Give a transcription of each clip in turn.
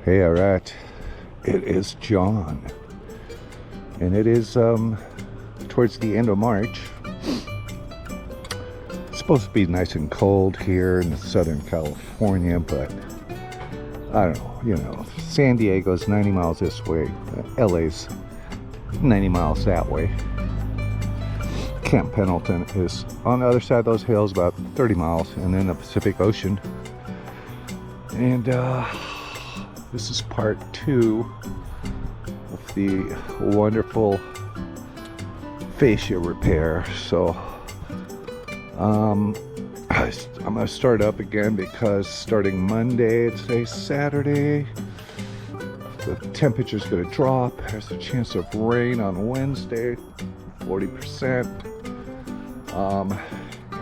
Hey, alright. It is John. And it is towards the end of March. It's supposed to be nice and cold here in Southern California, but I don't know, San Diego's 90 miles this way, LA's 90 miles that way. Camp Pendleton is on the other side of those hills, about 30 miles, and then the Pacific Ocean. And this is part 2 of the wonderful fascia repair. So I'm gonna start up again because starting Monday, today's Saturday, the temperature's gonna drop. There's a chance of rain on Wednesday, 40%.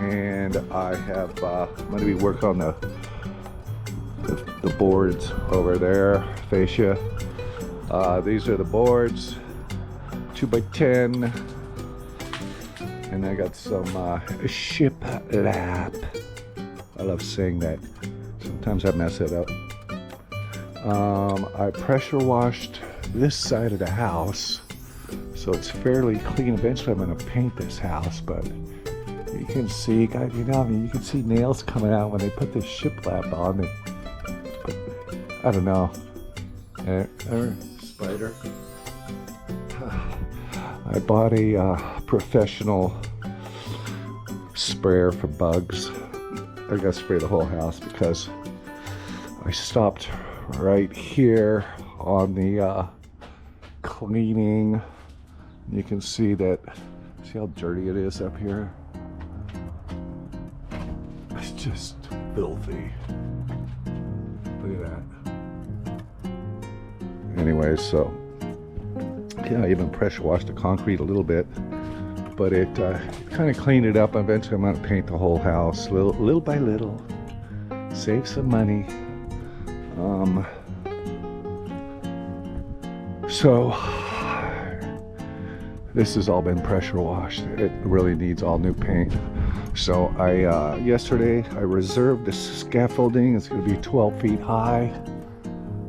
And I have I'm gonna be working on the boards over there, fascia. These are the boards, 2x10, and I got some shiplap. I love saying that. Sometimes I mess it up. I pressure washed this side of the house, so it's fairly clean. Eventually I'm going to paint this house, but you can see, you can see nails coming out when they put this shiplap on it. But I don't know. Spider. I bought a professional sprayer for bugs. I gotta spray the whole house because I stopped right here on the cleaning. You can see how dirty it is up here. It's just filthy. Look at that. Anyway, so yeah, I even pressure washed the concrete a little bit, but it kind of cleaned it up. Eventually I'm going to paint the whole house little by little, save some money. So this has all been pressure washed. It really needs all new paint. So yesterday I reserved this scaffolding. It's going to be 12 feet high.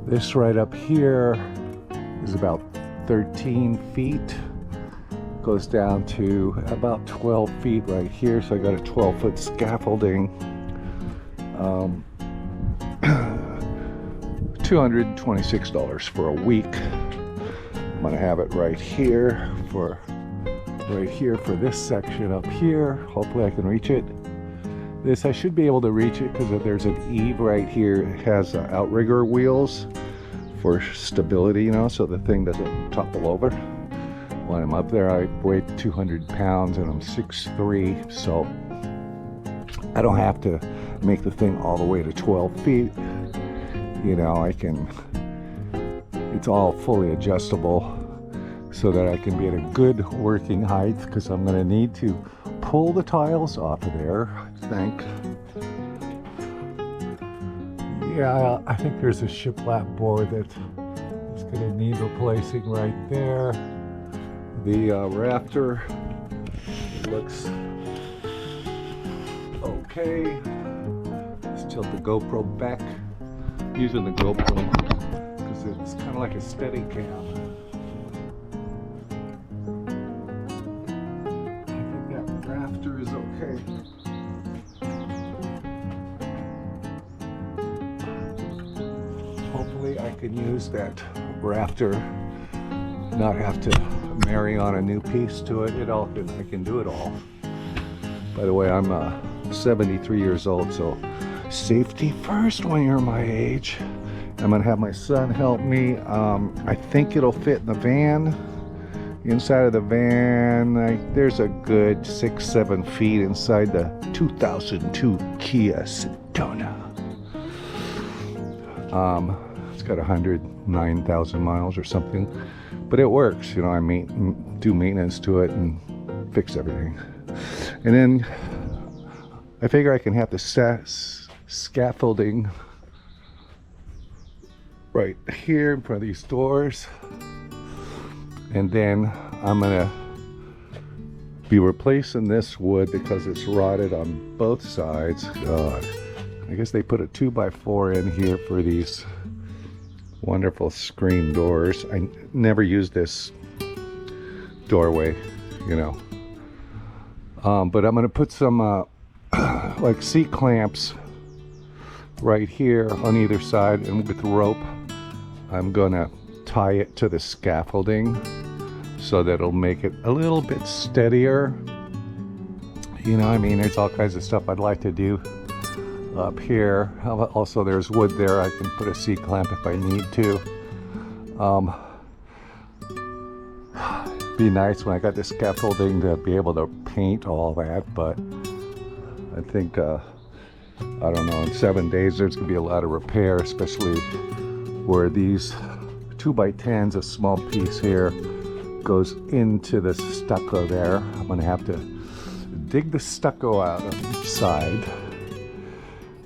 This right up here is about 13 feet. Goes down to about 12 feet right here. So I got a 12-foot scaffolding. $226 for a week. I'm gonna have it right here for this section up here. Hopefully I can reach it. I should be able to reach it because there's an eave right here. It has outrigger wheels for stability, so the thing doesn't topple over. When I'm up there, I weigh 200 pounds and I'm 6'3", so I don't have to make the thing all the way to 12 feet. It's all fully adjustable so that I can be at a good working height, because I'm going to need to pull the tiles off of there, I think. Yeah, I think there's a shiplap board that is going to need replacing right there. The rafter looks okay. Let's tilt the GoPro back. I'm using the GoPro because it's kind of like a steady cam. I think that rafter is okay. Hopefully I can use that rafter, not have to marry on a new piece to it. I can do it all. By the way, I'm 73 years old, so safety first when you're my age. I'm gonna have my son help me. I think it'll fit in the van. Inside of the van, there's a good 6-7 feet inside the 2002 Kia Sedona. It's got 109,000 miles or something, but it works. I do maintenance to it and fix everything. And then I figure I can have the scaffolding right here in front of these doors, and then I'm gonna be replacing this wood because it's rotted on both sides. God, I guess they put a 2x4 in here for these Wonderful screen doors. I never use this doorway, you know. But I'm gonna put some like seat clamps right here on either side, and with rope I'm gonna tie it to the scaffolding so that it'll make it a little bit steadier. You know, I mean, there's all kinds of stuff I'd like to do up here. Also, there's wood there. I can put a seat clamp if I need to. Be nice when I got this scaffolding to be able to paint all that, but I think I don't know, in 7 days there's gonna be a lot of repair, especially where these 2x10s, a small piece here, goes into the stucco there. I'm gonna have to dig the stucco out on each side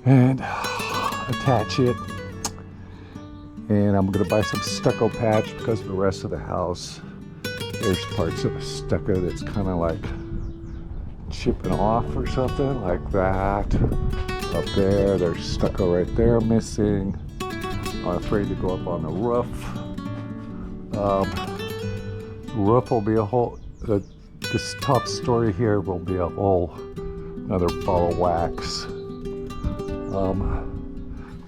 and attach it, and I'm gonna buy some stucco patch because the rest of the house, there's parts of the stucco that's kind of like chipping off or something like that. Up there, there's stucco right there missing. I'm afraid to go up on the roof. Roof will be a whole, this top story here will be a whole another ball of wax.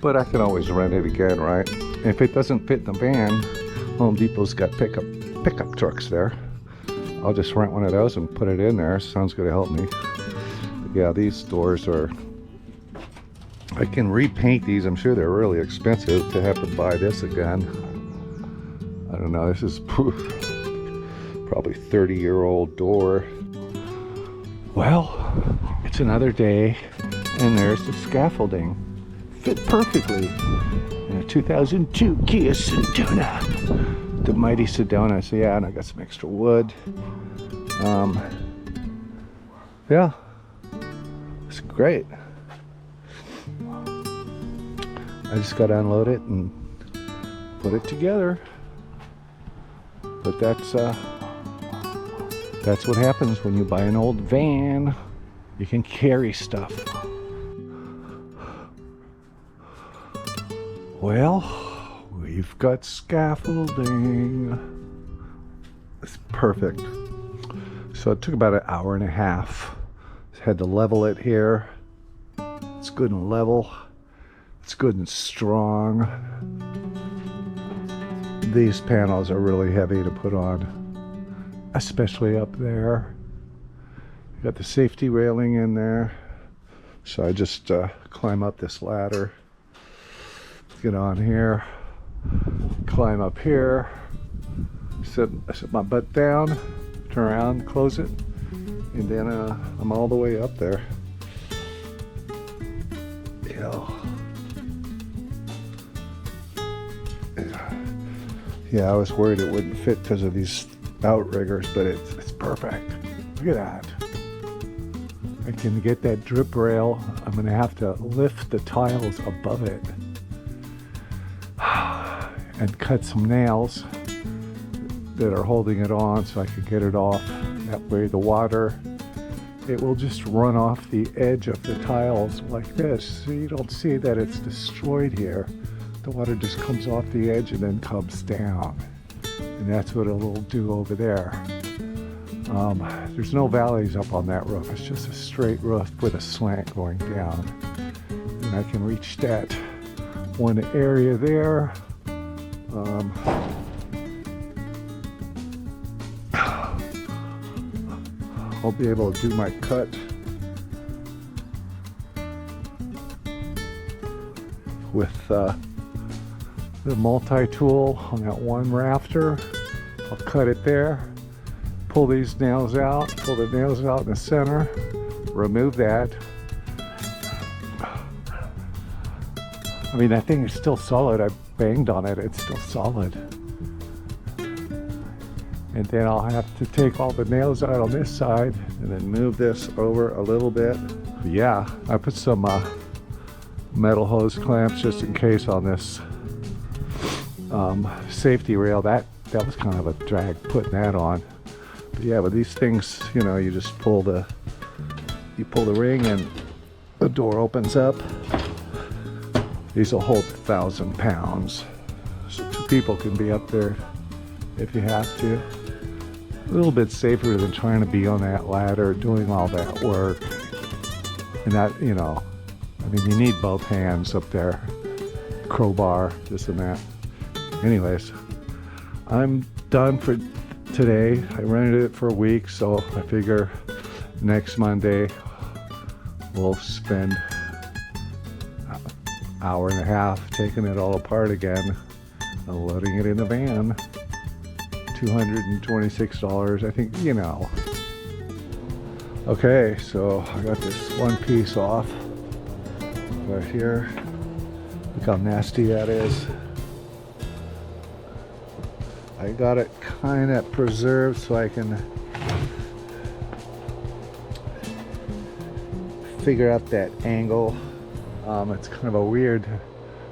But I can always rent it again, right? If it doesn't fit in the van, Home Depot's got pickup trucks there. I'll just rent one of those and put it in there. Sounds gonna help me. But yeah, these doors are, I can repaint these. I'm sure they're really expensive to have to buy this again. I don't know, this is probably 30-year-old door. Well, it's another day, and there's the scaffolding. Fit perfectly in a 2002 Kia Sedona. The mighty Sedona. So yeah, and I got some extra wood. Yeah, it's great. I just got to unload it and put it together. But that's what happens when you buy an old van. You can carry stuff. Well, we've got scaffolding. It's perfect. So it took about an hour and a half. Had to level it here. It's good and level. It's good and strong. These panels are really heavy to put on, especially up there. You got the safety railing in there. So I just climb up this ladder, get on here, climb up here, sit my butt down, turn around, close it, and then I'm all the way up there. Yeah, I was worried it wouldn't fit because of these outriggers, but it's perfect. Look at that. I can get that drip rail. I'm gonna have to lift the tiles above it and cut some nails that are holding it on so I can get it off. That way the water, it will just run off the edge of the tiles like this. So you don't see that it's destroyed here. The water just comes off the edge and then comes down. And that's what it'll do over there. There's no valleys up on that roof. It's just a straight roof with a slant going down. And I can reach that one area there. I'll be able to do my cut with the multi-tool on that one rafter. I'll cut it there, pull these nails out, pull the nails out in the center, remove that. I mean, that thing is still solid. I banged on it, it's still solid. And then I'll have to take all the nails out on this side and then move this over a little bit. Yeah, I put some metal hose clamps just in case on this safety rail. That was kind of a drag putting that on. But yeah, with these things, you know, you just pull the ring and the door opens up. These will hold 1,000 pounds. So people can be up there if you have to. A little bit safer than trying to be on that ladder doing all that work. And that, you know, I mean, you need both hands up there. Crowbar, this and that. Anyways, I'm done for today. I rented it for a week, so I figure next Monday we'll spend an hour and a half taking it all apart again and loading it in the van. $226, I think, you know. Okay, so I got this one piece off right here. Look how nasty that is. I got it kind of preserved so I can figure out that angle. It's kind of a weird,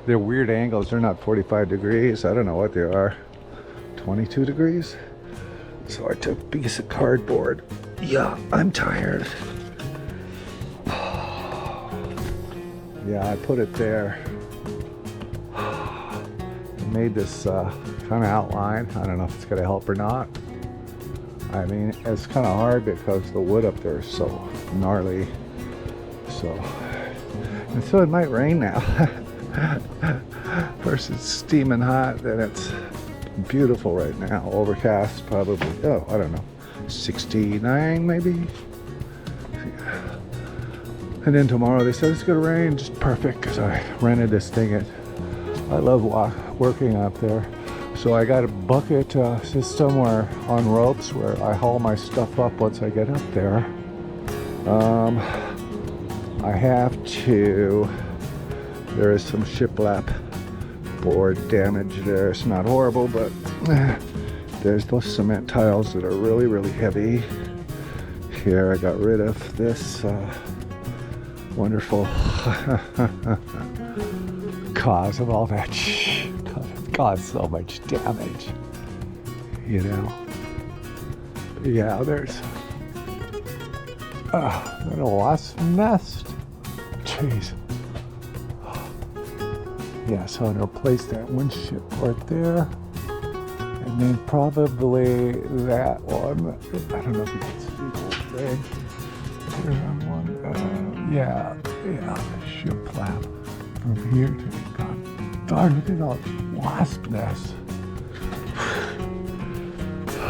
they're weird angles. They're not 45 degrees. I don't know what they are. 22 degrees. So I took a piece of cardboard. Yeah, I'm tired. Yeah, I put it there. I made this kind of outline. I don't know if it's gonna help or not. I mean, it's kind of hard because the wood up there is so gnarly. So it might rain now. First it's steaming hot, then it's beautiful right now. Overcast, probably, oh, I don't know, 69 maybe. And then tomorrow they said it's gonna rain, just perfect, because I rented this thing. I love working up there. So I got a bucket system where on ropes where I haul my stuff up once I get up there. I have to, there is some shiplap board damage there. It's not horrible, but there's those cement tiles that are really, really heavy. Here I got rid of this wonderful cause of all that caused so much damage, you know. Yeah, there's a wasp nest. Jeez. Yeah, so I'm gonna replace that windshield right there, and then probably that one. I don't know if you can see the whole thing. There's one. Yeah, the ship flap from here to God darn, look at all these wasp nests. I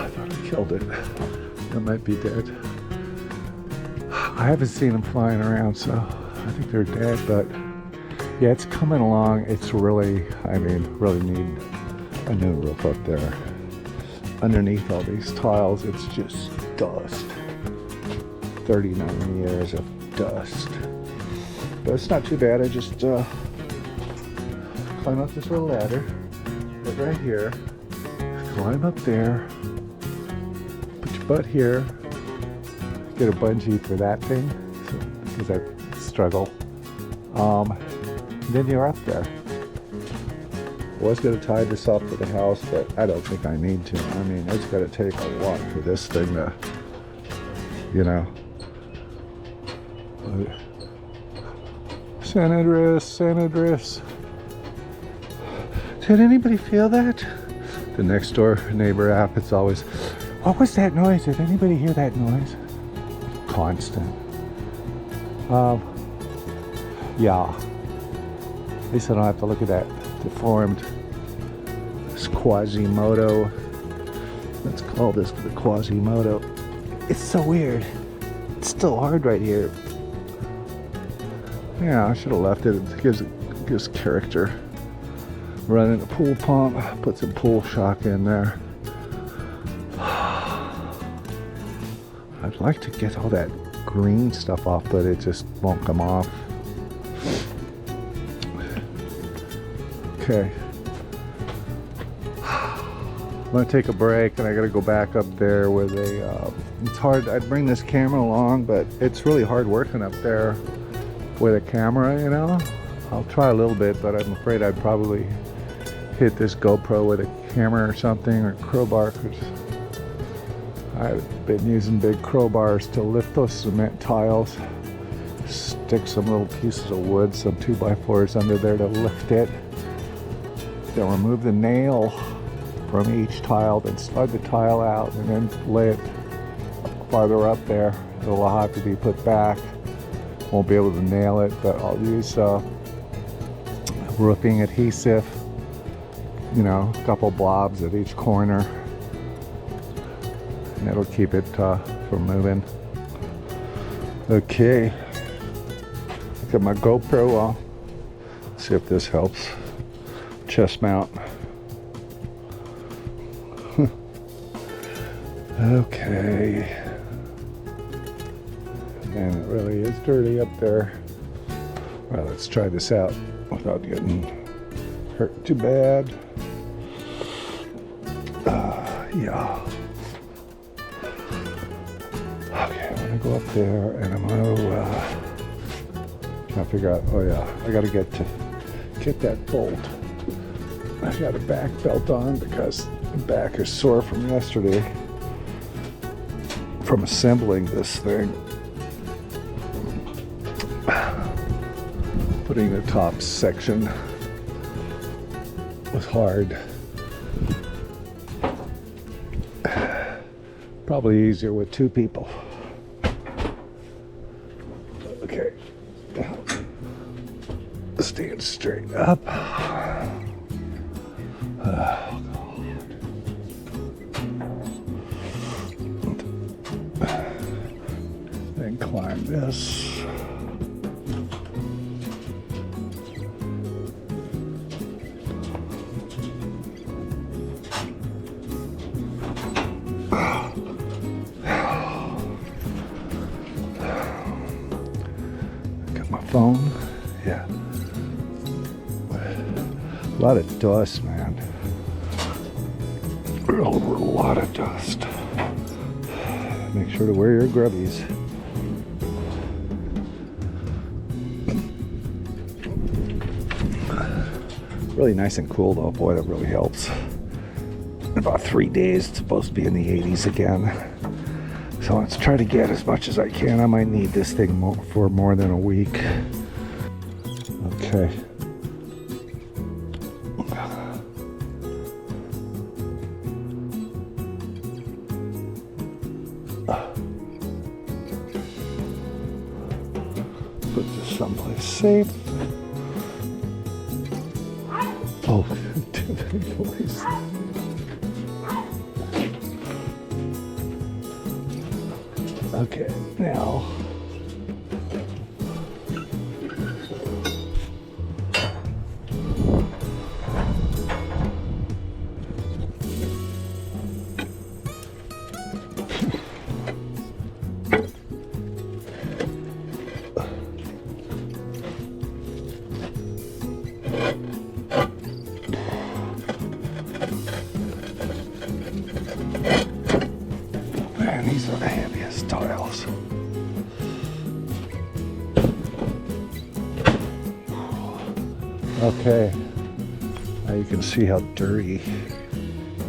thought I killed it. It might be dead. I haven't seen them flying around, so I think they're dead, but yeah, it's coming along. It's really, I mean, really need a new roof up there. Underneath all these tiles, it's just dust. 39 years of dust. But it's not too bad. I just climb up this little ladder, get right here, climb up there, put your butt here, get a bungee for that thing, because I struggle. Then you're up there. I was going to tie this off to the house, but I don't think I need to. I mean, it's going to take a lot for this thing to, you know. San Andreas. Did anybody feel that? The next door neighbor app, it's always, what was that noise? Did anybody hear that noise? Constant. Yeah. At least I don't have to look at that deformed Quasimodo. Let's call this the Quasimodo. It's so weird. It's still hard right here. Yeah, I should have left it. It gives character. Running a pool pump, put some pool shock in there. I'd like to get all that green stuff off, but it just won't come off. Okay. I'm gonna take a break, and I gotta go back up there with a, it's hard, I'd bring this camera along, but it's really hard working up there with a camera, you know? I'll try a little bit, but I'm afraid I'd probably hit this GoPro with a camera or something, or crowbar, because I've been using big crowbars to lift those cement tiles. Stick some little pieces of wood, some 2x4s under there to lift it. Then remove the nail from each tile, then slide the tile out, and then lay it farther up there. It'll have to be put back. Won't be able to nail it, but I'll use roofing adhesive, you know, a couple blobs at each corner, and it'll keep it from moving. Okay, look at my GoPro on. See if this helps. Chest mount. Okay. And it really is dirty up there. Well, let's try this out without getting hurt too bad. Yeah. Okay, I'm gonna go up there and I'm gonna try to figure out. Oh yeah, I gotta get that bolt. I got a back belt on because the back is sore from yesterday from assembling this thing. Putting the top section was hard. Probably easier with two people. Okay. Stand straight up. Oh, God. Then climb this. Got my phone. Yeah. A lot of dust, man. A lot of dust. Make sure to wear your grubbies. Really nice and cool though. Boy, that really helps. In about 3 days, it's supposed to be in the 80s again. So let's try to get as much as I can. I might need this thing for more than a week. Okay. Put this someplace safe. Oh, boys. Okay, now. Man, these are the heaviest tiles. Okay, now you can see how dirty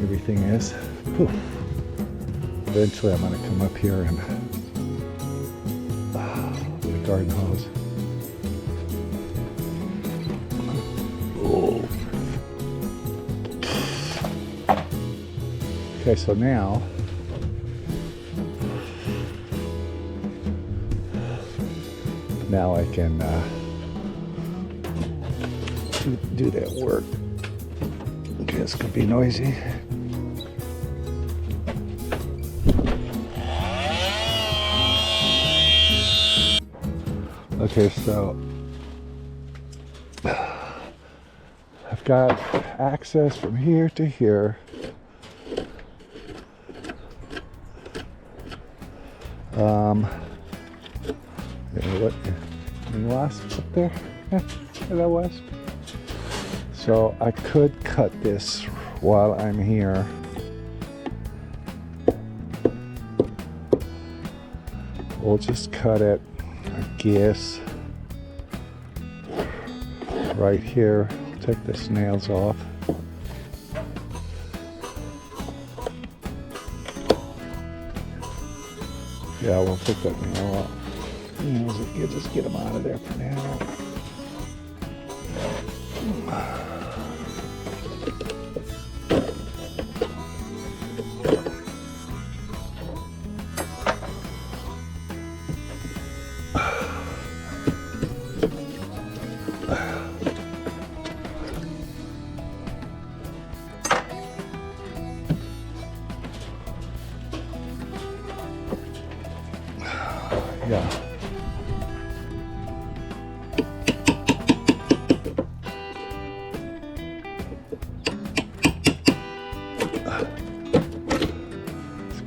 everything is. Whew. Eventually I'm going to come up here and with a garden hose. Oh. Okay, so now I can do that work. Okay, it's gonna be noisy. Okay, so I've got access from here to here. What? Any wasps up there? Yeah, is that wasp? So I could cut this while I'm here. We'll just cut it, I guess, right here. Take this nails off. Yeah, we'll take that nail off. You just get them out of there for now.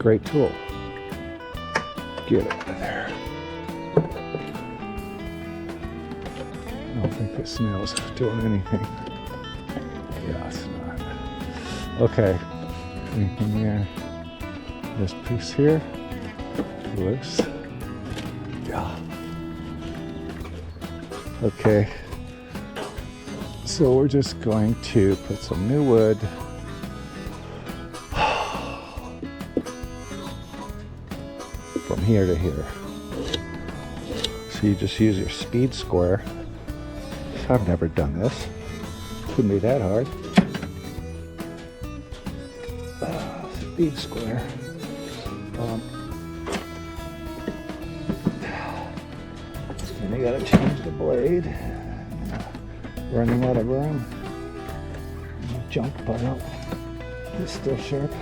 great tool. Get it out of there. I don't think this nail's doing anything. Yeah, it's not. Okay, anything there? This piece here, loose. Yeah. Okay. So we're just going to put some new wood from here to here. So you just use your speed square. I've never done this. Couldn't be that hard. Speed square. And you gotta change the blade. Running out of room. Junk pile. It's still sharp.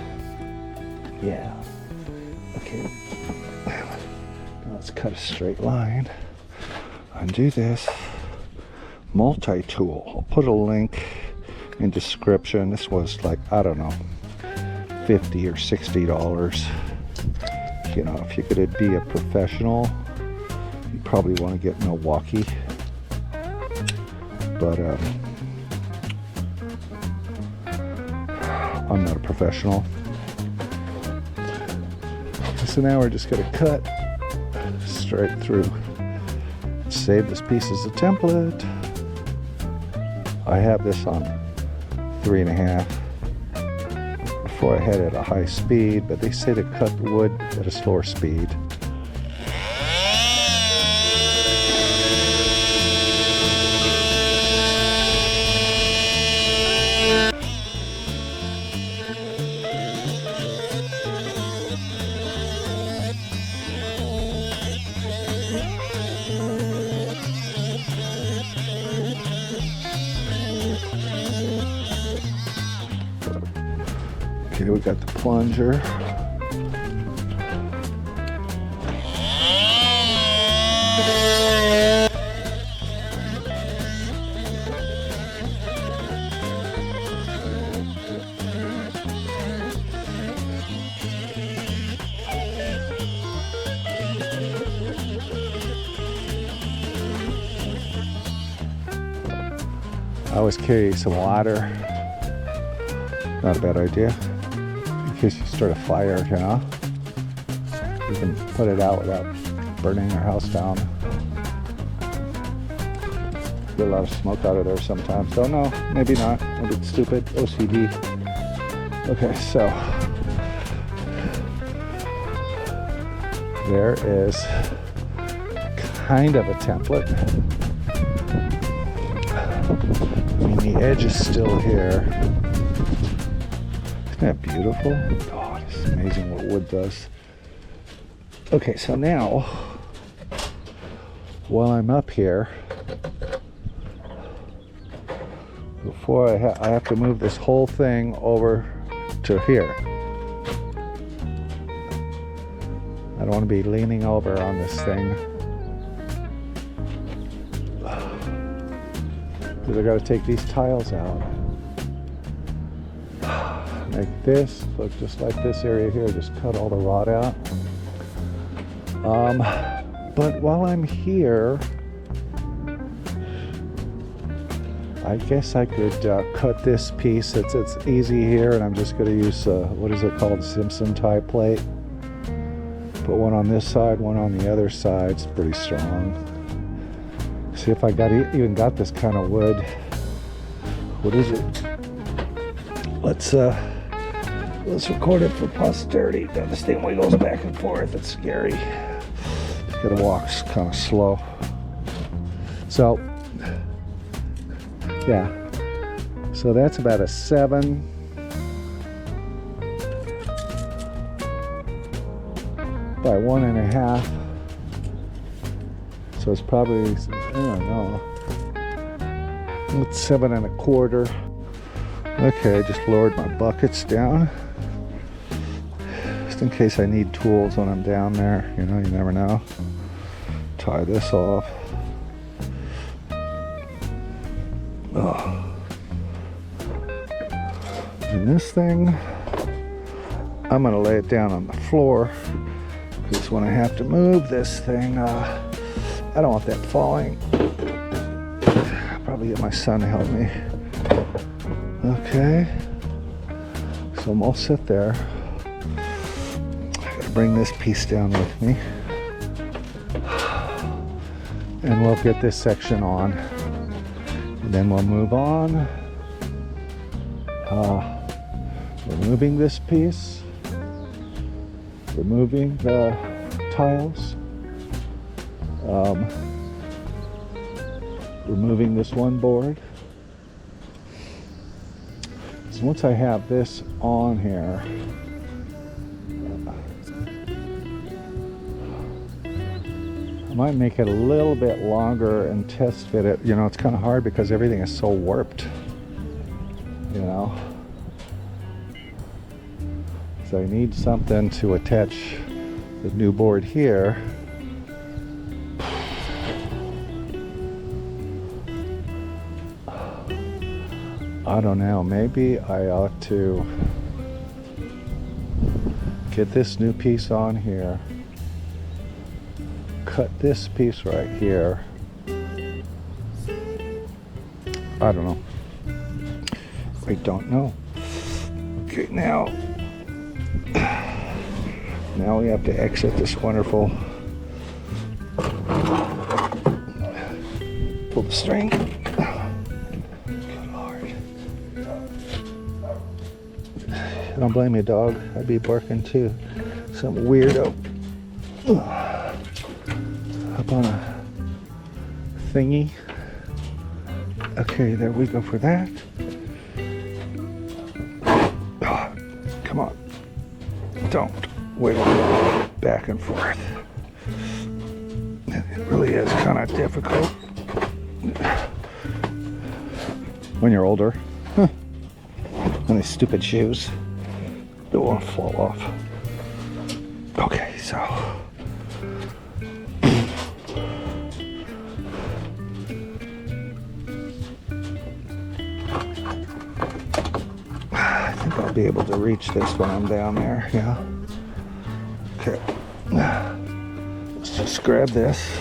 Yeah. Okay. Now let's cut a straight line. Undo this. Multi-tool. I'll put a link in description. This was like, I don't know, $50 or $60. You know, if you're gonna be a professional, you probably want to get Milwaukee. But I'm not a professional. So now we're just gonna cut straight through. Save this piece as a template. I have this on 3.5 before I had it at a high speed, but they say to cut wood at a slower speed. Okay, we got the plunger. I always carry some water. Not a bad idea. In case you start a fire, you know. You can put it out without burning your house down. Get a lot of smoke out of there sometimes. Don't know, maybe not. Maybe it's stupid. OCD. Okay, so there is kind of a template. I mean, the edge is still here. Isn't that beautiful? Oh, it's amazing what wood does. Okay, so now, while I'm up here, before I have to move this whole thing over to here. I don't want to be leaning over on this thing. Because I got to take these tiles out. Make this look just like this area here. Just cut all the rod out. But while I'm here, I guess I could cut this piece. It's easy here, and I'm just going to use what is it called, Simpson tie plate. Put one on this side, one on the other side. It's pretty strong. See if I even got this kind of wood. What is it? Let's record it for posterity. Now this thing wiggles back and forth. It's scary. Gotta walk kind of slow. So yeah. So that's about a 7 by 1.5. So it's probably, I don't know, it's 7 1/4. Okay, I just lowered my buckets down. Just in case I need tools when I'm down there. You know, you never know. Tie this off. Oh. And this thing, I'm gonna lay it down on the floor because when I have to move this thing, I don't want that falling. I'll probably get my son to help me. Okay, so I'm all set there. I gotta bring this piece down with me, and we'll get this section on, and then we'll move on. Removing this piece, removing the tiles, removing this one board. So once I have this on here, I might make it a little bit longer and test fit it. You know, it's kind of hard because everything is so warped, you know. So I need something to attach the new board here. I don't know, maybe I ought to get this new piece on here, cut this piece right here. I don't know. I don't know. Okay, now we have to exit this wonderful, pull the string. Good Lord. I don't blame you, dog. I'd be barking too. Some weirdo up on a thingy. Okay, there we go for that. Oh, come on. Don't wiggle back and forth. It really is kind of difficult when you're older. And these stupid shoes, they won't fall off. Okay, so I think I'll be able to reach this when I'm down there. Yeah. Okay. Let's just grab this.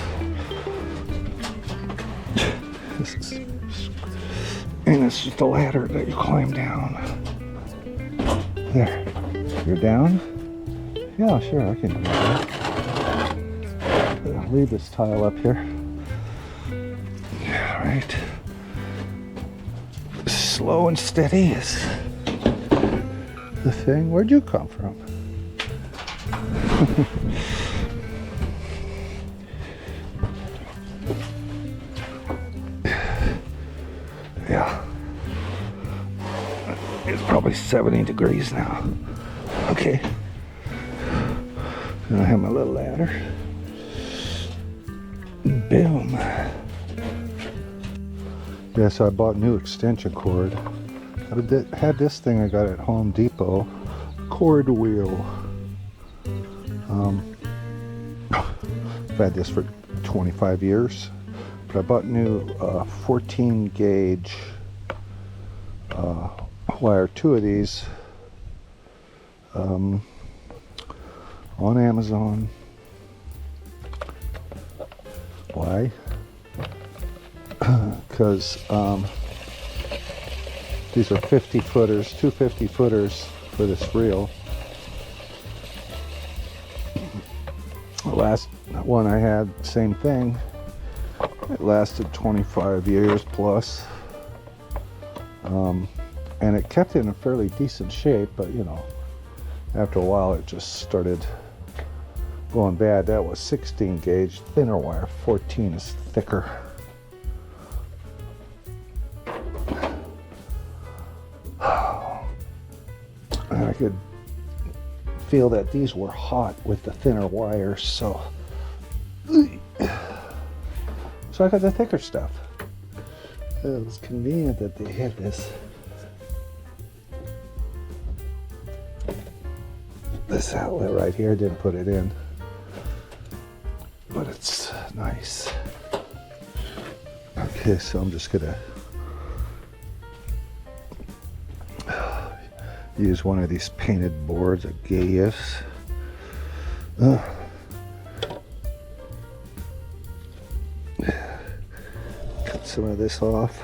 And it's just a ladder that you climb down. There. You're down? Yeah, sure, I can do that. I'll leave this tile up here. All right. Slow and steady is the thing. Where'd you come from? Yeah. It's probably 70 degrees now. Okay. And I have my little ladder. Boom. Yeah, so I bought new extension cord. I had this thing I got at Home Depot. Cord wheel. I've had this for 25 years. But I bought new 14 gauge wire, 2 of these on Amazon. Why? Because these are 50 footers, 2 50 footers for this reel. The last one I had, same thing. It lasted 25 years plus. And it kept it in a fairly decent shape, but you know, after a while it just started going bad. That was 16 gauge, thinner wire. 14 is thicker. And I could feel that these were hot with the thinner wires, so I got the thicker stuff. It was convenient that they had this outlet right here. Didn't put it in, but it's nice. Okay, so I'm just gonna use one of these painted boards, a Gaius. Cut some of this off.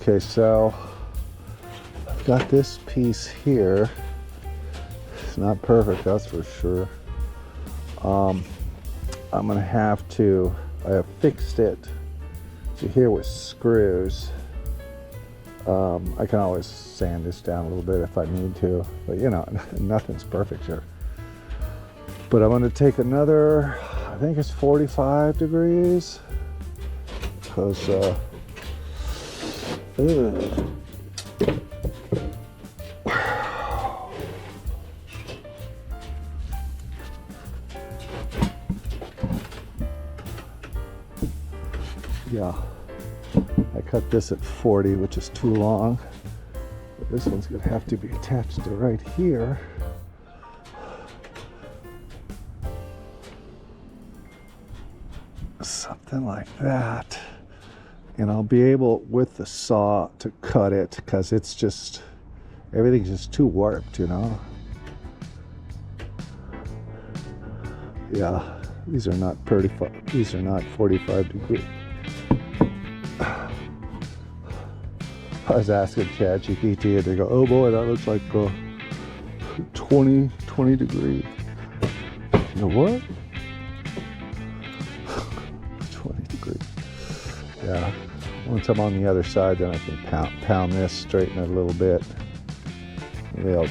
Okay, so I've got this piece here. It's not perfect, that's for sure. I'm gonna have to, I have fixed it to here with screws. I can always sand this down a little bit if I need to, but you know, nothing's perfect here. But I'm gonna take another, I think it's 45 degrees, because yeah, I cut this at 40, which is too long. But this one's gonna have to be attached to right here. Something like that. And I'll be able, with the saw, to cut it, because it's just, everything's just too warped, you know? Yeah, these are not 45 degrees. I was asking ChatGPT, and they go, oh boy, that looks like 20 degrees. You know what? 20 degrees. Yeah. Once I'm on the other side, then I can pound this, straighten it a little bit. Yeah,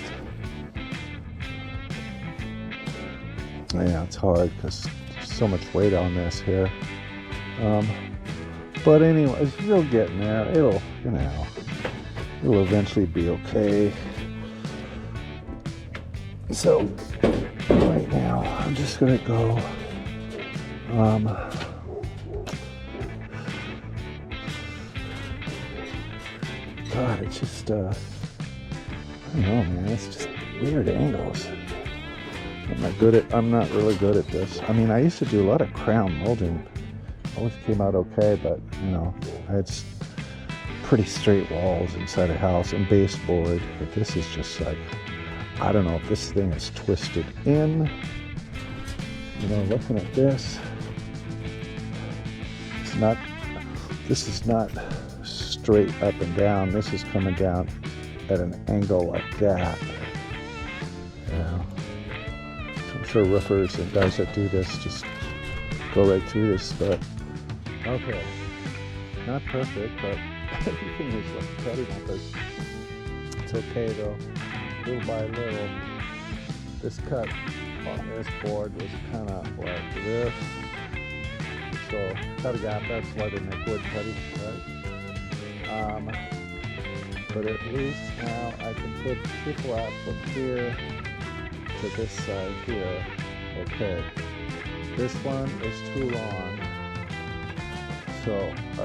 it's hard because there's so much weight on this here. But anyways, you'll get in there. It'll eventually be okay. So right now, I'm just gonna go. God, it's just, I don't know, man, it's just weird angles. I'm not really good at this. I mean, I used to do a lot of crown molding. Always came out okay, but, you know, I had pretty straight walls inside a house and baseboard. But this is just like, I don't know if this thing is twisted in. You know, looking at this, this is not straight up and down. This is coming down at an angle like that. You know, so I'm sure roofers and guys that do this just go right through this. But okay, not perfect, but you can use like cutting methods. It's okay though. Little by little, this cut on this board was kind of like this. So cut a gap. That's why they make wood cutting, right? But at least now I can put 2 flaps from here to this side here. Okay, this one is too long, so I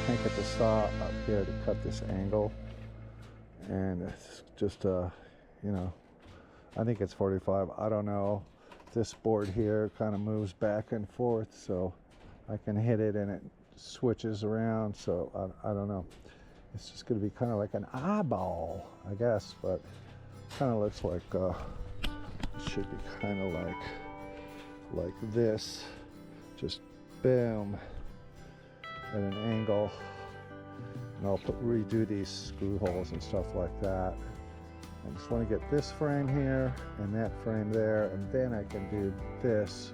can't get the saw up here to cut this angle, and it's just you know, I think it's 45. I don't know. This board here kind of moves back and forth, so I can hit it and it switches around, so I don't know. It's just going to be kind of like an eyeball, I guess, but kind of looks like should be kind of like this, just boom, at an angle. And I'll redo these screw holes and stuff like that. I just want to get this frame here and that frame there, and then I can do this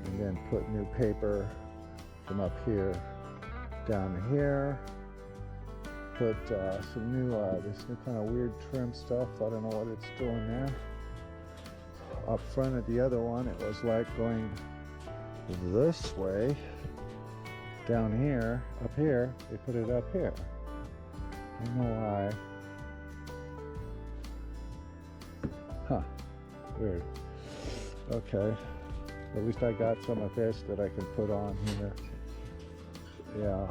and then put new paper from up here down here. Put some new, this new kind of weird trim stuff. I don't know what it's doing there. Up front of the other one, it was like going this way. Down here, up here, they put it up here. I don't know why. Huh, weird. Okay, at least I got some of this that I can put on here. Yeah,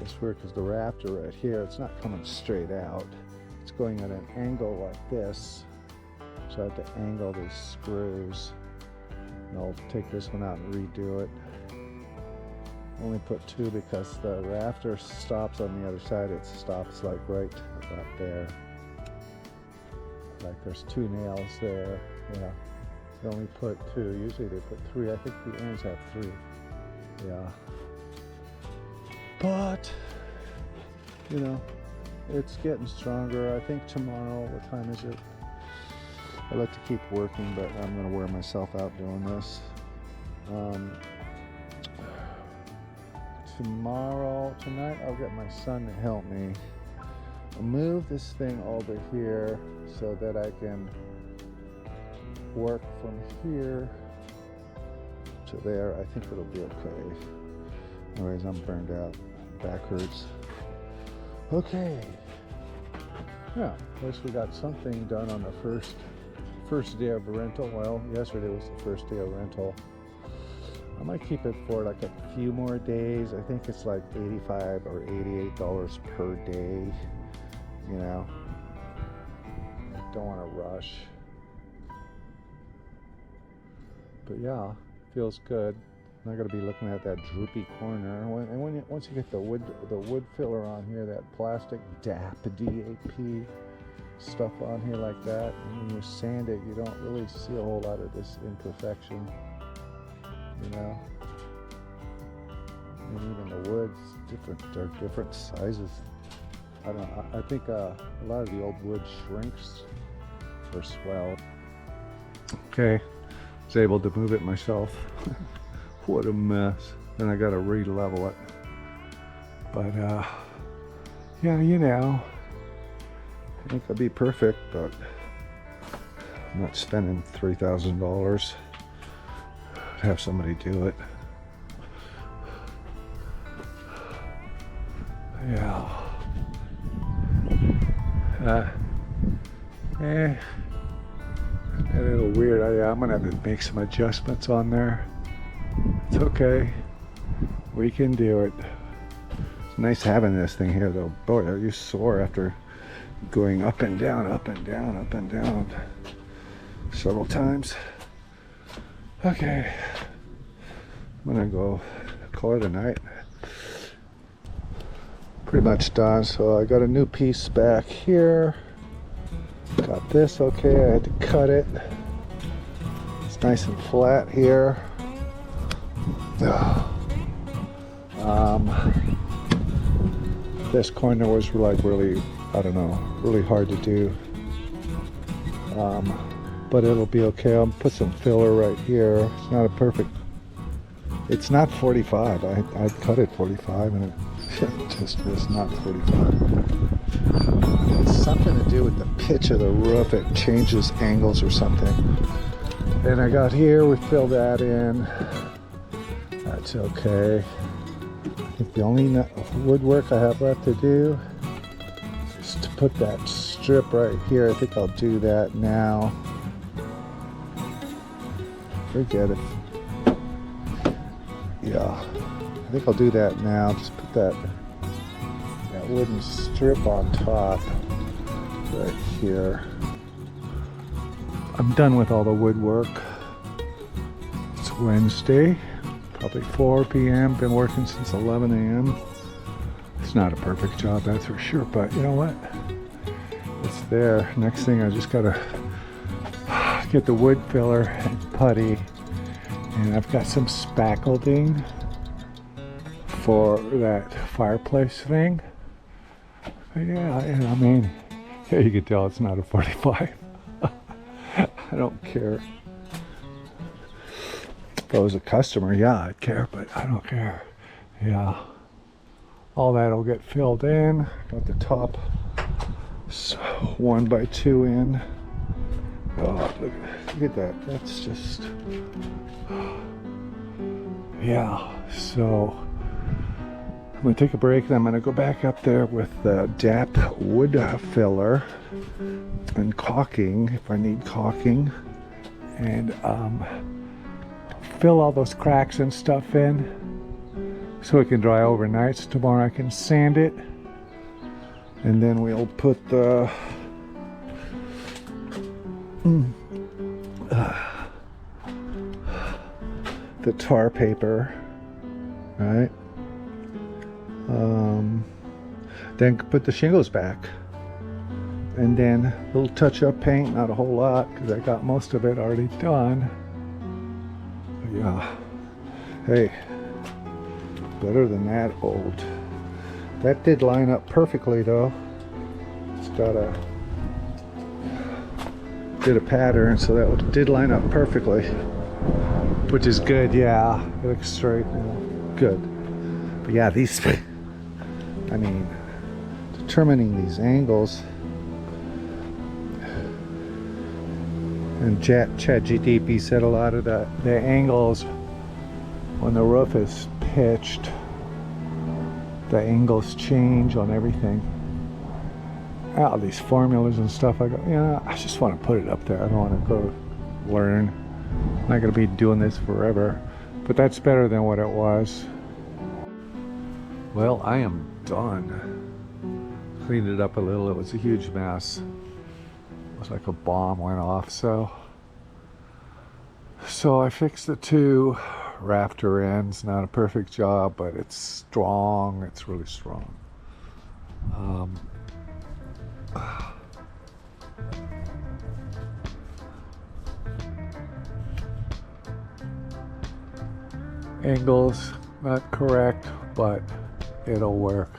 it's weird because the rafter right here, it's not coming straight out. It's going at an angle like this. So I have to angle these screws. And I'll take this one out and redo it. Only put two because the rafter stops on the other side. It stops like right about there. Like there's two nails there. Yeah. They only put two. Usually they put three. I think the ends have three. Yeah. But, you know, it's getting stronger. I think tomorrow, what time is it? I like to keep working, but I'm going to wear myself out doing this. Tonight, I'll get my son to help me move this thing over here so that I can work from here to there. I think it'll be okay. Anyways, I'm burned out. Back hurts. Okay. Yeah, at least we got something done on the first day of rental. Well, yesterday was the first day of rental. I might keep it for like a few more days. I think it's like $85 or $88 per day. You know, don't want to rush. But yeah, feels good. I'm not going to be looking at that droopy corner. Once you get the wood filler on here, that plastic DAP stuff on here like that, and when you sand it, you don't really see a whole lot of this imperfection. You know, and even the wood's different. They're different sizes. I don't know. I think a lot of the old wood shrinks or swell. Okay, I was able to move it myself. What a mess. Then I got to re-level it. But yeah, you know, I think I'll be perfect, but I'm not spending $3,000 to have somebody do it. Yeah. A little weird. I'm gonna have to make some adjustments on there. It's okay. We can do it. It's nice having this thing here though. Boy, are you sore after going up and down, up and down, up and down several times. Okay. I'm gonna go call it a night. Pretty much done. So I got a new piece back here. Got this okay. I had to cut it. It's nice and flat here. This corner was like really, I don't know, really hard to do. But it'll be okay. I'll put some filler right here. It's not a perfect. It's not 45. I cut it 45 and it just is not 45. It's something to do with the pitch of the roof. It changes angles or something. And I got here, we filled that in. That's okay. I think the only woodwork I have left to do is to put that strip right here. I think I'll do that now. Forget it. Yeah, I think I'll do that now. Just put that wooden strip on top right here. I'm done with all the woodwork. It's Wednesday, probably 4 p.m. Been working since 11 a.m. It's not a perfect job, that's for sure, but you know what? It's there. Next thing I just gotta get the wood filler and putty, and I've got some spackling for that fireplace thing. Yeah, and I mean, yeah, you can tell it's not a 45. I don't care. If I was a customer, yeah, I'd care, but I don't care. Yeah. All that'll get filled in. Got the top 1x2 in. Oh, look at that. That's just... Yeah, so I'm going to take a break, and I'm going to go back up there with the DAP wood filler and caulking, if I need caulking, and fill all those cracks and stuff in so it can dry overnight. So tomorrow I can sand it, and then we'll put the tar paper, right? Then put the shingles back, and then a little touch-up paint, not a whole lot because I got most of it already done. But yeah, hey, better than that old. That did line up perfectly though. It's got a did a pattern, so that did line up perfectly, which is good. Yeah, it looks straight. Good. But yeah, these, I mean, determining these angles, and ChatGPT said a lot of the angles when the roof is pitched, the angles change on everything. All these formulas and stuff, I go, yeah, I just want to put it up there. I don't want to go learn. I'm not going to be doing this forever, but that's better than what it was. Well, I am done. Cleaned it up a little. It was a huge mess. It was like a bomb went off. So I fixed the two rafter ends. Not a perfect job, but it's strong. It's really strong. Angles not correct, but it'll work.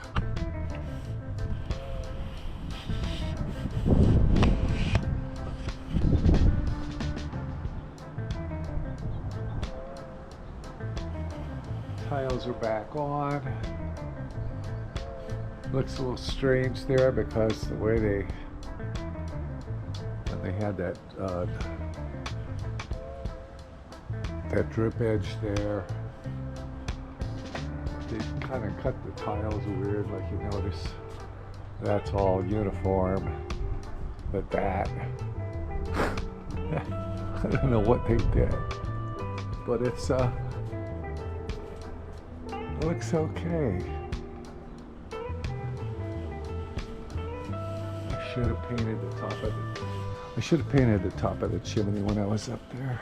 Tiles are back on. Looks a little strange there because the way when they had that drip edge there, they kind of cut the tiles weird, like you notice. That's all uniform, but that I don't know what they did, but it's looks okay. I should have painted the top of the chimney when I was up there.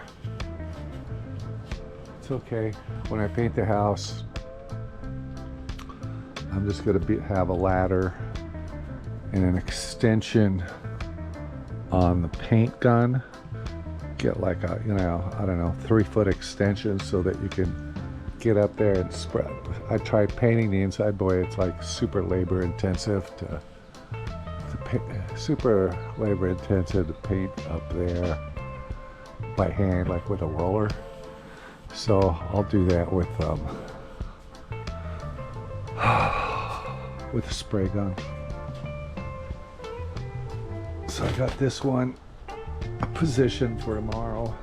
It's okay. When I paint the house, I'm just going to have a ladder and an extension on the paint gun. Get like a, I don't know, 3-foot extension so that you can get up there and spread. I tried painting the inside. Boy, it's like super labor intensive to paint up there by hand, like with a roller. So I'll do that with a spray gun. So I got this one positioned for tomorrow.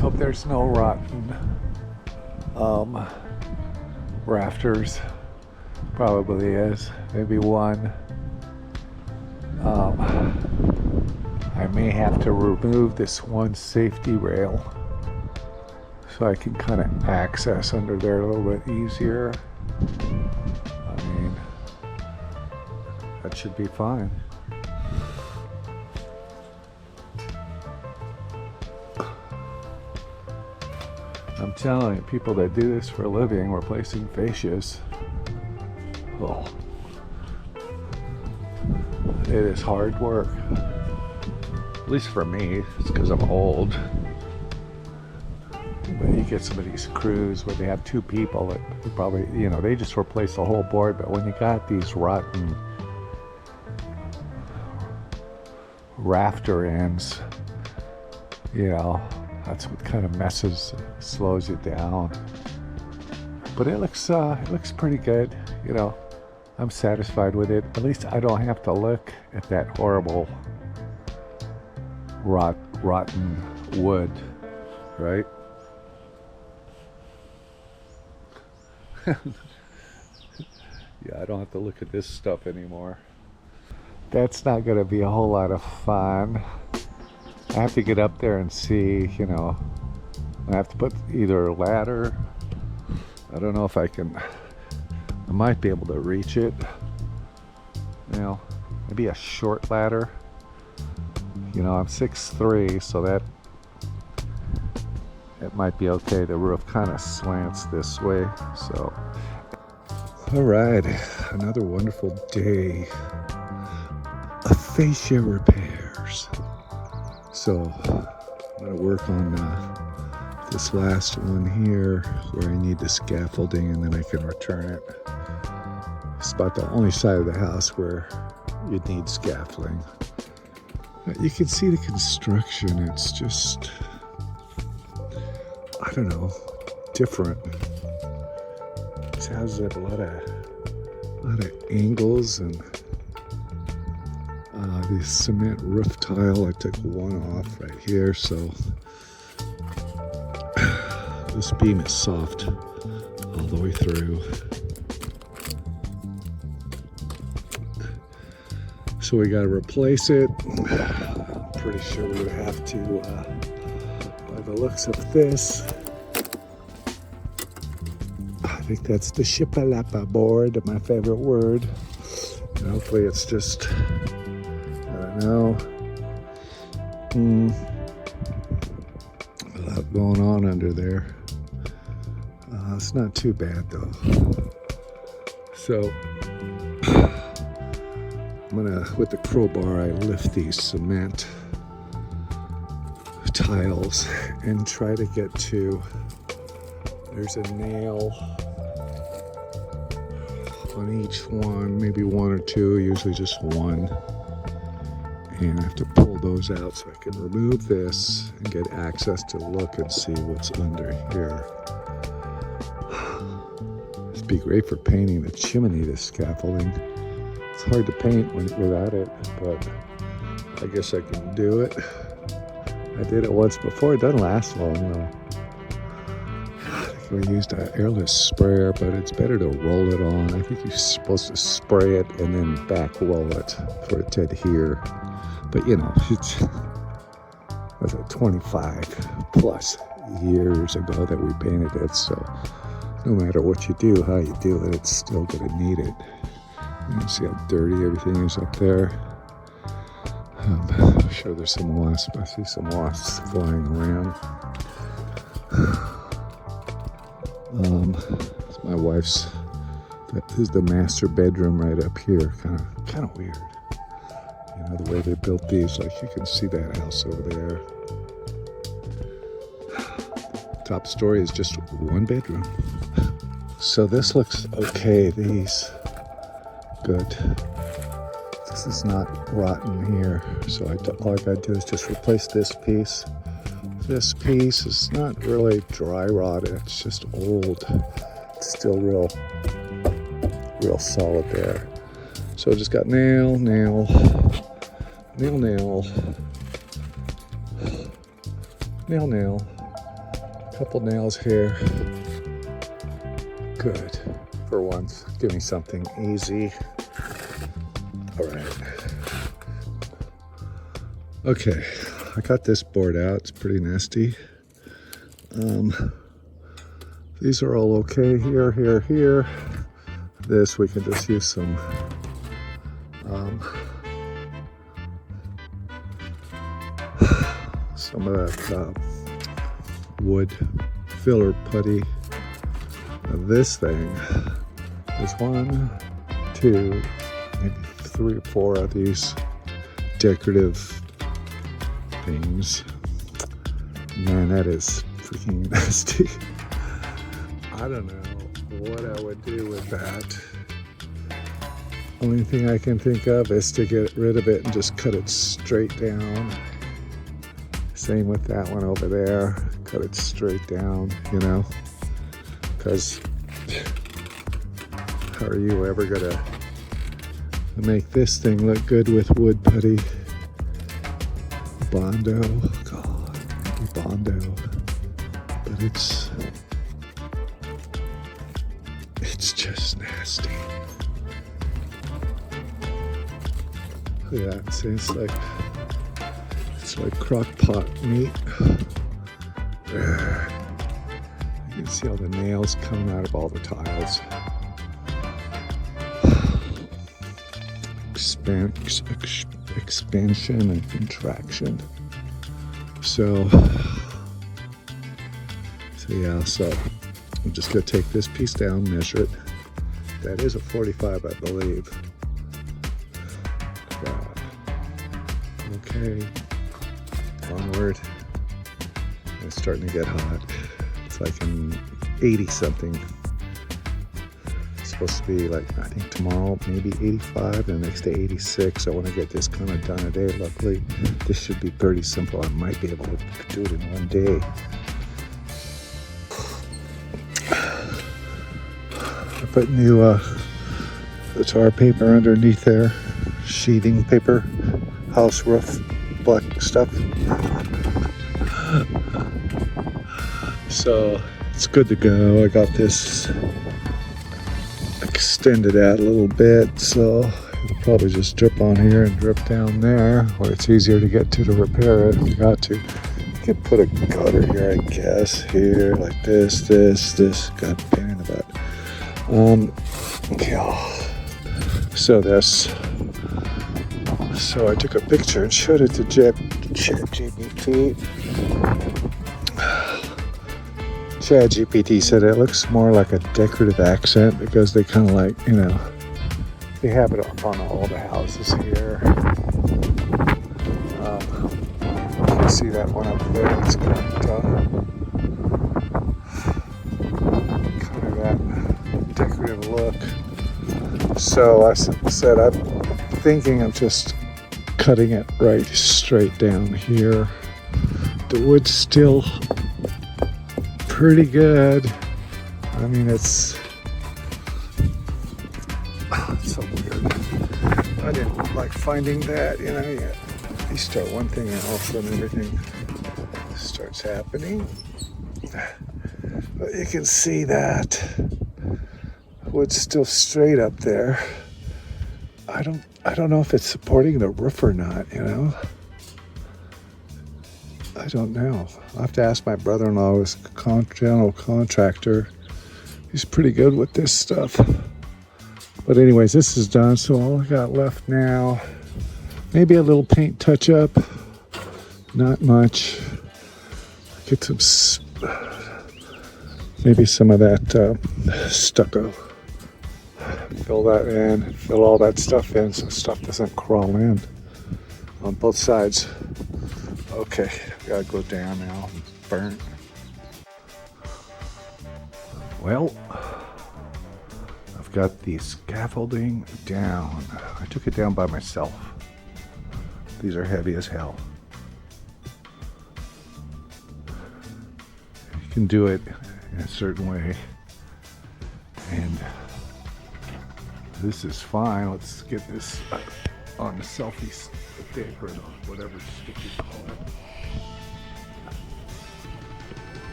Hope there's no rotten rafters. Probably is. Maybe one. I may have to remove this one safety rail. so I can kind of access under there a little bit easier. I mean, that should be fine. I'm telling you, people that do this for a living, replacing fascias, oh, it is hard work. At least for me, it's because I'm old. But you get some of these crews where they have two people that probably, you know, they just replace the whole board. But when you got these rotten rafter ends, you know, that's what kind of slows you down. But it looks pretty good, you know. I'm satisfied with it. At least I don't have to look at that horrible rotten wood, right? Yeah, I don't have to look at this stuff anymore. That's not going to be a whole lot of fun. I have to get up there and see, you know, I have to put either a ladder. I don't know if I might be able to reach it. You know, maybe a short ladder. You know, I'm 6'3", so that it might be okay. The roof kind of slants this way, so. All right, another wonderful day of fascia repairs. So I'm gonna work on this last one here where I need the scaffolding, and then I can return it. It's about the only side of the house where you'd need scaffolding. You can see the construction, it's just, I don't know, different. It has a lot of angles, and the cement roof tile, I took one off right here, so this beam is soft all the way through. So we got to replace it. I'm pretty sure we would have to, by the looks of this, I think that's the Shipalapa board, my favorite word. And hopefully it's just, I don't know, a lot going on under there. It's not too bad though. So I'm gonna, with the crowbar, I lift these cement tiles and try to get to, there's a nail on each one, maybe one or two, usually just one. And I have to pull those out so I can remove this and get access to look and see what's under here. It'd be great for painting the chimney, this scaffolding. It's hard to paint without it, but I guess I can do it. I did it once before. It doesn't last long though. I think I used an airless sprayer, but it's better to roll it on. I think you're supposed to spray it and then back roll it for it to adhere. But you know, it's was it 25 plus years ago that we painted it, so no matter what you do, how you do it, it's still gonna need it. You can see how dirty everything is up there. I'm sure there's some wasps. I see some wasps flying around. It's my wife's. This is the master bedroom right up here. Kind of weird. You know, the way they built these. Like you can see that house over there. Top story is just one bedroom. So this looks okay. These. Good. This is not rotten here, so all I gotta do is just replace this piece. This piece is not really dry rotted, it's just old. It's still real solid there. So I just got nail, couple nails here. Good. For once, give me something easy. All right. Okay, I got this board out. It's pretty nasty. These are all okay here, here, here. This we can just use some of that wood filler putty. Now this thing is 1, 2, maybe 3 or 4 of these decorative things. Man, that is freaking nasty. I don't know what I would do with that. Only thing I can think of is to get rid of it and just cut it straight down. Same with that one over there. Cut it straight down, you know? Because how are you ever gonna make this thing look good with wood putty? Bondo, God, maybe Bondo. But it's just nasty. Look at that, see, it's like crock pot meat. You can see all the nails coming out of all the tiles. Expansion and contraction. So yeah, so I'm just gonna take this piece down, measure it. That is a 45, I believe. Okay, onward. It's starting to get hot. It's like an 80 something. It's supposed to be like, I think tomorrow maybe 85, and the next day 86. I want to get this kind of done today. Luckily, this should be pretty simple. I might be able to do it in one day. I put new the tar paper underneath there, sheathing paper, house roof, black stuff. So it's good to go. I got this extended out a little bit, so it'll probably just drip on here and drip down there, where it's easier to get to repair it if you got to. You can put a gutter here, I guess, here, like this, got a pain in the butt. Okay, so I took a picture and showed it to ChatGPT. ChatGPT said it looks more like a decorative accent because they kind of like, you know, they have it up on all the houses here. You can see that one up there. It's got kind of that decorative look. So I said I'm thinking of just cutting it right straight down here. The wood's still pretty good. I mean, it's so weird. I didn't like finding that, you know, you start one thing and all of a sudden everything starts happening. But you can see that wood's still straight up there. I don't know if it's supporting the roof or not, you know. I don't know. I'll have to ask my brother-in-law, who's a general contractor. He's pretty good with this stuff. But anyways, this is done, so all I got left now, maybe a little paint touch-up. Not much. Get some, maybe some of that stucco. Fill that in, fill all that stuff in so stuff doesn't crawl in on both sides. Okay, gotta go down now. Burn. Well, I've got the scaffolding down. I took it down by myself. These are heavy as hell. You can do it in a certain way, and this is fine. Let's get this on the selfie stick or whatever stick you call it.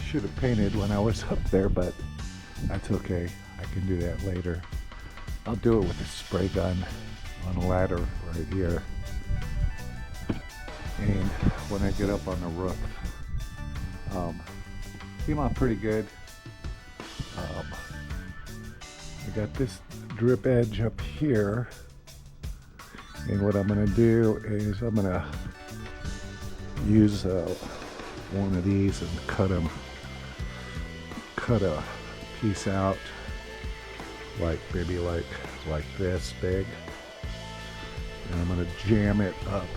should have painted when I was up there, but that's okay. I can do that later. I'll do it with a spray gun on a ladder right here. And when I get up on the roof, came out pretty good. I got this drip edge up here, and what I'm gonna do is I'm gonna use one of these and cut a piece out, like maybe like this big, and I'm gonna jam it up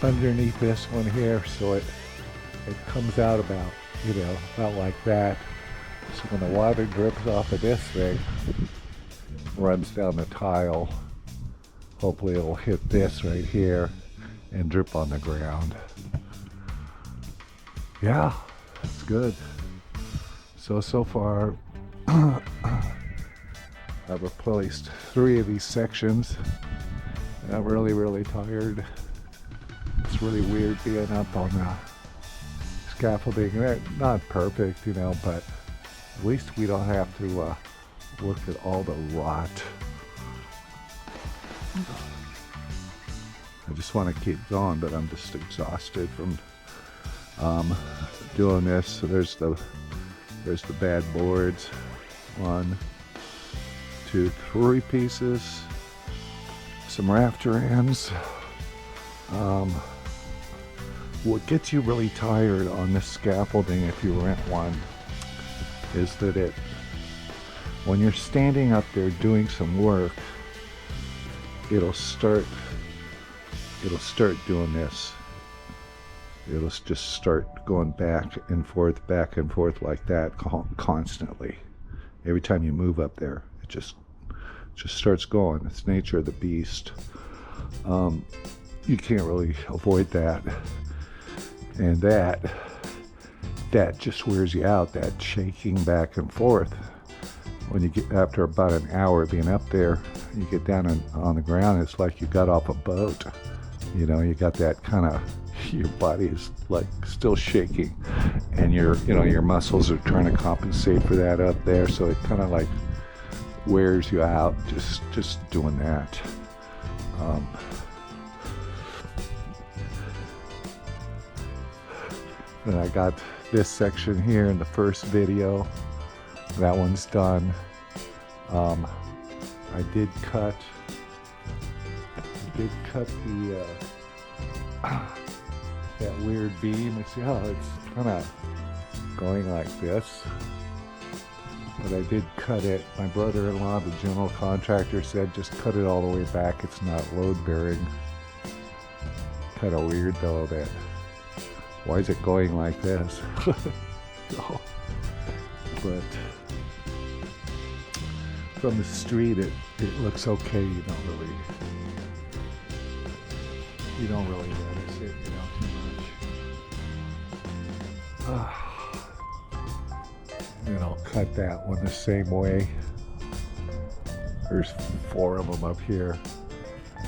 underneath this one here, so it comes out about, about like that. So when the water drips off of this thing, runs down the tile, hopefully it'll hit this right here and drip on the ground. Yeah, it's good. So far, I've replaced 3 of these sections, and I'm really tired. It's really weird being up on the scaffolding. Not perfect, but at least we don't have to look at all the rot. I just want to keep going, but I'm just exhausted from doing this. So there's the bad boards. 1, 2, 3 pieces. Some rafter ends. What gets you really tired on this scaffolding, if you rent one, is that when you're standing up there doing some work, it'll start doing this. It'll just start going back and forth like that constantly. Every time you move up there, it just starts going. It's the nature of the beast. You can't really avoid that, and that just wears you out, that shaking back and forth. When you get, after about an hour being up there, you get down on the ground, it's like you got off a boat. You got that kind of, your body is like still shaking, and your muscles are trying to compensate for that up there, so it kind of like wears you out just doing that. And I got this section here in the first video. That one's done. I did cut the that weird beam. You see how it's kind of going like this? But I did cut it. My brother-in-law, the general contractor, said just cut it all the way back. It's not load bearing. Kind of weird though that. Why is it going like this? No. But from the street, it looks okay. You don't really notice it, too much. And I'll cut that one the same way. There's 4 of them up here,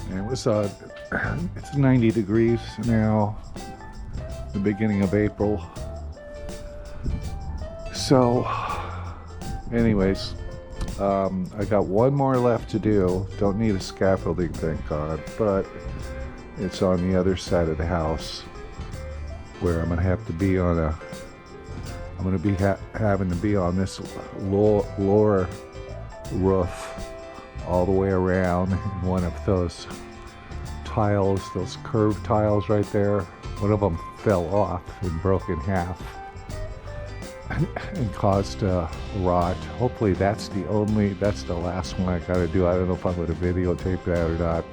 and it was it's 90 degrees now. The beginning of April. So anyways, I got one more left to do. Don't need a scaffolding, thank God, but it's on the other side of the house where I'm gonna have to be on having to be on this lower roof all the way around. And one of those tiles, those curved tiles right there, one of them fell off and broke in half and caused rot. Hopefully that's the last one I gotta do. I don't know if I'm gonna videotape that or not.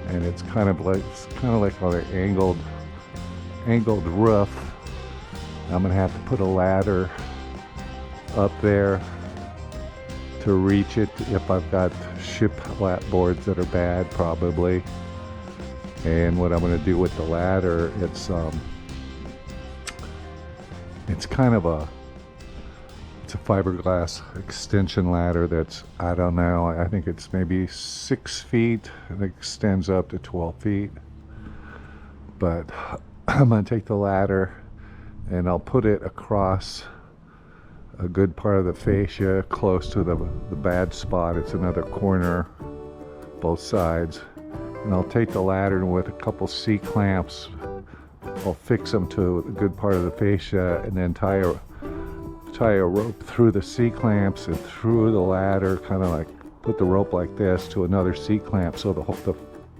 And it's kind of like on an angled roof. I'm gonna have to put a ladder up there to reach it if I've got ship boards that are bad, probably. And what I'm going to do with the ladder, it's kind of a fiberglass extension ladder that's, I don't know, I think it's maybe 6 feet and it extends up to 12 feet. But I'm gonna take the ladder and I'll put it across a good part of the fascia close to the bad spot. It's another corner, both sides. And I'll take the ladder and with a couple C-clamps, I'll fix them to a good part of the fascia and then tie a rope through the C-clamps and through the ladder, kind of like put the rope like this to another C-clamp so the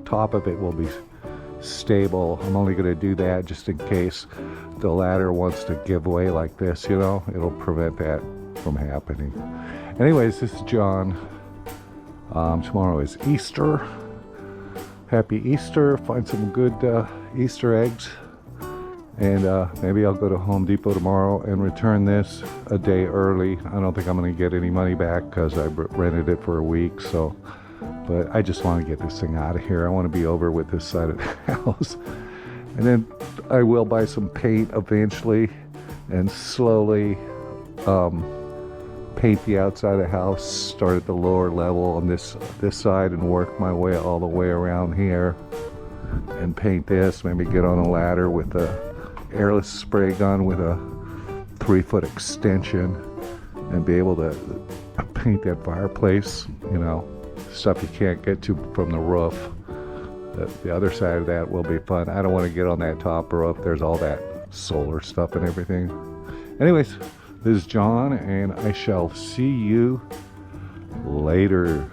top of it will be stable. I'm only going to do that just in case the ladder wants to give way like this, you know. It'll prevent that from happening. Anyways, this is John. Tomorrow is Easter. Happy Easter. Find some good Easter eggs. And maybe I'll go to Home Depot tomorrow and return this a day early. I don't think I'm going to get any money back because I rented it for a week. So, but I just want to get this thing out of here. I want to be over with this side of the house. And then I will buy some paint eventually and slowly paint the outside of the house. Start at the lower level on this side and work my way all the way around here and paint this. Maybe get on a ladder with a airless spray gun with a 3-foot extension and be able to paint that fireplace, you know, stuff you can't get to from the roof. The other side of that will be fun. I don't want to get on that top roof. There's all that solar stuff and everything. Anyways, this is John, and I shall see you later.